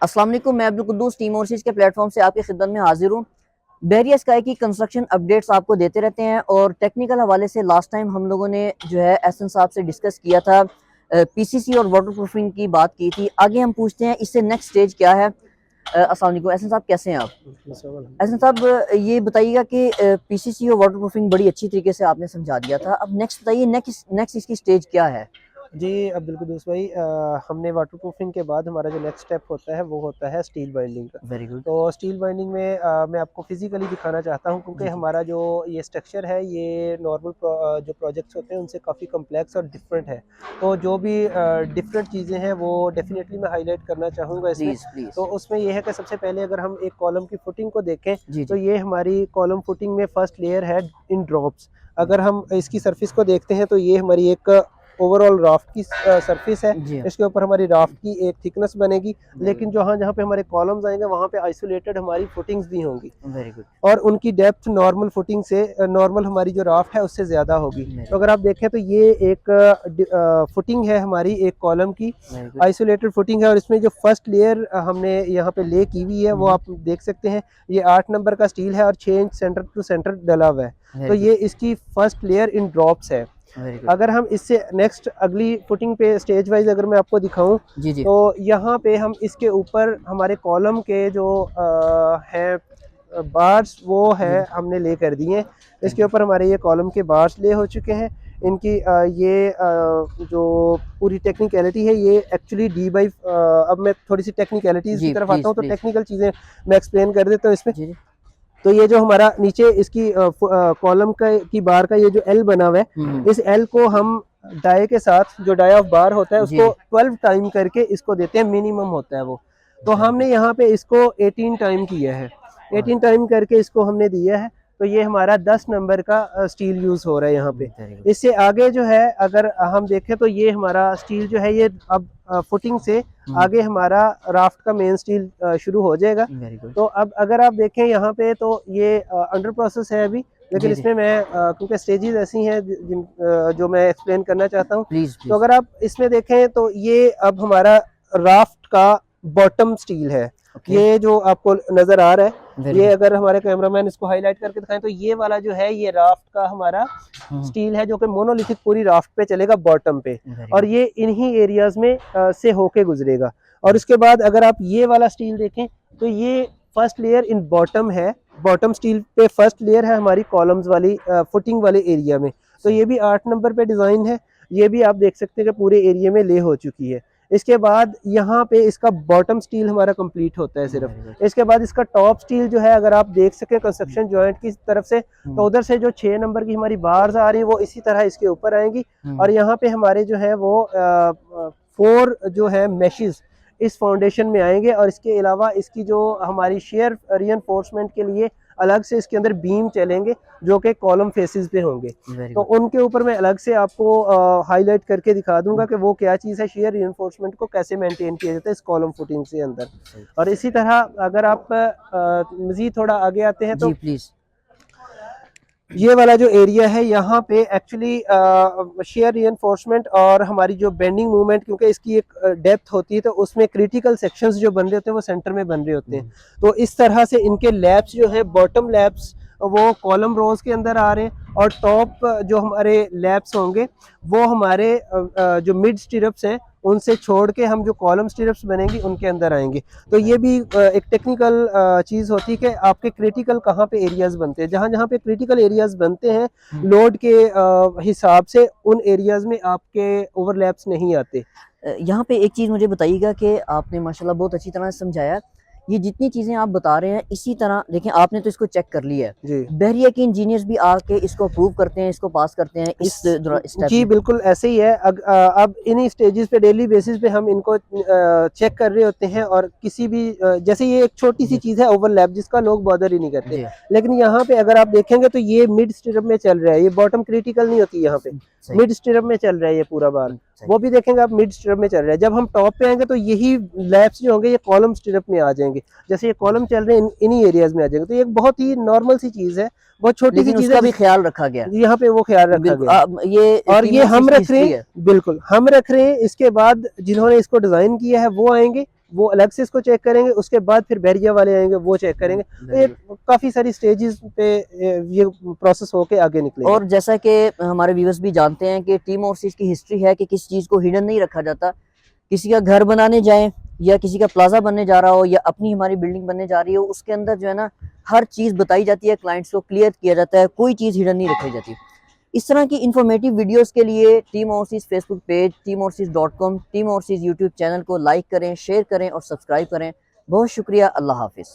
अस्सलाम वालेकुम, मैं अब्दुल कुद्दूस टीम ओवरसीज के प्लेटफॉर्म से आपकी खिदमत में हाजिर हूँ। बहरिया स्काई की कंस्ट्रक्शन अपडेट्स आपको देते रहते हैं और टेक्निकल हवाले से लास्ट टाइम हम लोगों ने जो है एहसन साहब से डिस्कस किया था, पीसीसी और वाटर प्रूफिंग की बात की थी। आगे हम पूछते हैं इससे नेक्स्ट स्टेज क्या है। अस्सलाम वालेकुम एहसन साहब, कैसे हैं आप? एहसन साहब, ये बताइएगा कि पीसीसी और वाटर प्रूफिंग बड़ी अच्छी तरीके से आपने समझा दिया था। अब नेक्स्ट बताइए, नेक्स्ट इसकी स्टेज क्या है? जी अब्दुल कुद्दूस भाई, हमने वाटर प्रूफिंग के बाद हमारा जो नेक्स्ट स्टेप होता है वो होता है स्टील बाइंडिंग का। Very good. तो स्टील बाइंडिंग में मैं आपको फिजिकली दिखाना चाहता हूँ, क्योंकि जी जी। हमारा जो ये स्ट्रक्चर है ये नॉर्मल जो प्रोजेक्ट्स होते हैं उनसे काफ़ी कम्प्लेक्स और डिफरेंट है। तो जो भी डिफरेंट चीज़ें हैं वो डेफिनेटली मैं हाईलाइट करना चाहूँगा इसमें। Please please. तो उसमें यह है कि सबसे पहले अगर हम एक कॉलम की फुटिंग को देखें जी तो जी। ये हमारी कॉलम फुटिंग में फर्स्ट लेयर है इन ड्रॉप्स। अगर हम इसकी सरफेस को देखते हैं तो ये हमारी एक ओवरऑल राफ्ट की सरफेस है। जी हाँ। इसके ऊपर हमारी राफ्ट की एक थिकनेस बनेगी, वेरी लेकिन गुड। जहाँ जहाँ पे हमारे कॉलम्स आएंगे वहाँ पे आइसोलेटेड हमारी फुटिंग्स दी होंगी वेरी गुड। और उनकी डेप्थ नॉर्मल फुटिंग से नॉर्मल हमारी जो राफ्ट है उससे ज़्यादा होगी। वेरी तो गुड। अगर आप देखें तो ये एक फुटिंग है हमारी एक कॉलम की, वेरी गुड। आइसोलेटेड फुटिंग है। और इसमें जो फर्स्ट लेयर हमने यहाँ पे ले की हुई है वो आप देख सकते हैं। ये 8 नंबर का स्टील है और 6 इंच सेंटर टू सेंटर डला हुआ है। तो वेरी गुड। ये इसकी फर्स्ट लेयर इन ड्रॉप्स है। Very good. अगर हम इससे नेक्स्ट अगली फुटिंग पे स्टेज वाइज अगर मैं आपको दिखाऊं जी जी। तो यहाँ पे हम इसके ऊपर हमारे कॉलम के जो हैं बार्स वो जी है जी। हमने ले कर दिए हैं। थैंक इसके यू। ऊपर हमारे ये कॉलम के बार्स ले हो चुके हैं। इनकी जो पूरी टेक्निकलिटी है ये एक्चुअली डी बाई, अब मैं थोड़ी सी टेक्निकलिटीज़ की जी तरफ आता प्लीज हूँ तो प्लीज। टेक्निकल चीज़ें मैं एक्सप्लेन कर देता हूँ इसमें। जी जी। तो ये जो हमारा नीचे इसकी कॉलम का की बार का ये जो एल बना हुआ है, हम्म। इस एल को हम डाई के साथ जो डाई ऑफ बार होता है जी उसको जी। 12 टाइम करके इसको देते हैं, मिनिमम होता है वो। तो वेरी हमने गुड। यहाँ पे इसको 18 टाइम किया है, 18 टाइम करके इसको हमने दिया है। तो ये हमारा 10 नंबर का स्टील यूज़ हो रहा है यहाँ पे। Very good. इससे आगे जो है अगर हम देखें तो ये हमारा स्टील जो है ये अब फुटिंग से आगे हमारा राफ्ट का मेन स्टील शुरू हो जाएगा। Very good. तो अब अगर आप देखें यहाँ पे तो ये अंडर प्रोसेस है अभी, लेकिन जी जी। इसमें मैं क्योंकि स्टेजेस ऐसी हैं जो मैं एक्सप्लेन करना चाहता हूँ। प्लीज तो प्लीज। अगर आप इसमें देखें तो ये अब हमारा राफ्ट का बॉटम स्टील है। ओके। ये जो आपको नज़र आ रहा है, वेरी ये गुड। अगर हमारे कैमरामैन इसको हाईलाइट करके दिखाएं तो ये वाला जो है ये राफ्ट का हमारा स्टील है जो कि मोनोलिथिक पूरी राफ्ट पे चलेगा बॉटम पे। वेरी और गुड। ये इन्हीं एरियाज में से होके गुजरेगा। और उसके बाद अगर आप ये वाला स्टील देखें तो ये फर्स्ट लेयर इन बॉटम है। बॉटम स्टील पे फर्स्ट लेयर है हमारी कॉलम्स वाली फुटिंग वाले एरिया में। तो सही। ये भी 8 नंबर पे डिज़ाइन है। ये भी आप देख सकते हैं कि पूरे एरिया में ले हो चुकी है। इसके बाद यहाँ पे इसका बॉटम स्टील हमारा कंप्लीट होता है वेरी गुड। सिर्फ। इसके बाद इसका टॉप स्टील जो है अगर आप देख सकें कंस्ट्रक्शन जॉइंट की तरफ से, तो उधर से जो 6 नंबर की हमारी बार्स आ रही है वो इसी तरह इसके ऊपर आएंगी। और यहाँ पे हमारे जो है वो 4 जो है मैशेस इस फाउंडेशन में आएंगे। और इसके अलावा इसकी जो हमारी शेयर रीइंफोर्समेंट के लिए अलग से इसके अंदर बीम चलेंगे जो कि कॉलम फेसेस पे होंगे। वेरी तो गुड। उनके ऊपर मैं अलग से आपको हाईलाइट करके दिखा दूंगा कि वो क्या चीज़ है, शेयर रीइंफोर्समेंट को कैसे मेंटेन किया जाता है इस कॉलम फुटिंग से अंदर। सही। और इसी तरह अगर आप मज़ीद थोड़ा आगे आते हैं जी तो प्लीज। ये वाला जो एरिया है यहाँ पे एक्चुअली शेयर रीइंफोर्समेंट और हमारी जो बेंडिंग मूवमेंट, क्योंकि इसकी एक डेप्थ होती है तो उसमें क्रिटिकल सेक्शंस जो बन रहे होते हैं वो सेंटर में बन रहे होते हैं। तो इस तरह से इनके लैब्स जो है बॉटम लैब्स वो कॉलम रोज के अंदर आ रहे हैं। और टॉप जो हमारे लैब्स होंगे वो हमारे जो मिड स्टिरप्स हैं उनसे छोड़ के हम जो कॉलम स्टिरप्स बनेंगी उनके अंदर आएंगे। तो ये भी एक टेक्निकल चीज़ होती है कि आपके क्रिटिकल कहाँ पे एरियाज बनते हैं। जहाँ जहाँ पे क्रिटिकल एरियाज बनते हैं लोड के हिसाब से उन एरियाज में आपके ओवरलैप्स नहीं आते। यहाँ पे एक चीज़ मुझे बताइएगा कि आपने माशाल्लाह बहुत अच्छी तरह से समझाया। ये जितनी चीज़ें आप बता रहे हैं इसी तरह देखें, आपने तो इसको चेक कर लिया है। जी बहरिया के इंजीनियर्स भी आके इसको अप्रूव करते हैं, इसको पास करते हैं इस इस स्टेप जी में। बिल्कुल ऐसे ही है। अब इन्हीं स्टेजेस पे डेली बेसिस पे हम इनको चेक कर रहे होते हैं। और किसी भी जैसे ये एक छोटी सी जी चीज़ है ओवरलैप जिसका लोग बॉदर ही नहीं करते, जी। लेकिन यहाँ पे अगर आप देखेंगे तो ये मिड स्टिरअप में चल रहा है। ये बॉटम क्रिटिकल नहीं होती, यहाँ पे सही। मिड स्टिरअप में चल रहा है ये पूरा बार। सही। वो भी देखेंगे आप मिड स्टिरअप में चल रहा है। जब हम टॉप पे आएंगे तो यही लैप्स जो होंगे ये कॉलम स्टिरअप में आ जाएंगे। जैसे ये कॉलम चल रहे हैं इन्हीं एरियाज में आ जाएंगे। तो ये एक बहुत ही नॉर्मल सी चीज़ है, बहुत छोटी सी लेकिन चीज़ है उसका भी ख्याल रखा गया। यहाँ पे वो ख्याल रखा बिल्कुल। गया। ये और टीम ये हम ओवरसीज की रख रहे हिस्ट्री हैं, है। बिल्कुल हम रख रहे हैं। इसके बाद जिन्होंने इसको डिज़ाइन किया है वो आएंगे, वो अलग से इसको चेक करेंगे, उसके बाद फिर बहरिया वाले आएंगे वो चेक करेंगे। तो ये काफ़ी सारी स्टेजेस पे ये प्रोसेस होके आगे निकलेगा। और जैसा कि हमारे व्यूअर्स भी जानते हैं कि टीम ओवरसीज की हिस्ट्री है कि किसी चीज़ को हिडन नहीं रखा जाता। किसी का घर बनाने जाएं या किसी का प्लाजा बनने जा रहा हो या अपनी हमारी बिल्डिंग बनने जा रही हो, उसके अंदर जो है ना हर चीज़ बताई जाती है, क्लाइंट्स को क्लियर किया जाता है, कोई चीज़ हिडन नहीं रखी जाती। इस तरह की इंफॉर्मेटिव वीडियोस के लिए team overseas Facebook page, teamoverseas.com, team overseas YouTube channel को लाइक करें, शेयर करें और सब्सक्राइब करें। बहुत शुक्रिया। अल्लाह हाफिज़।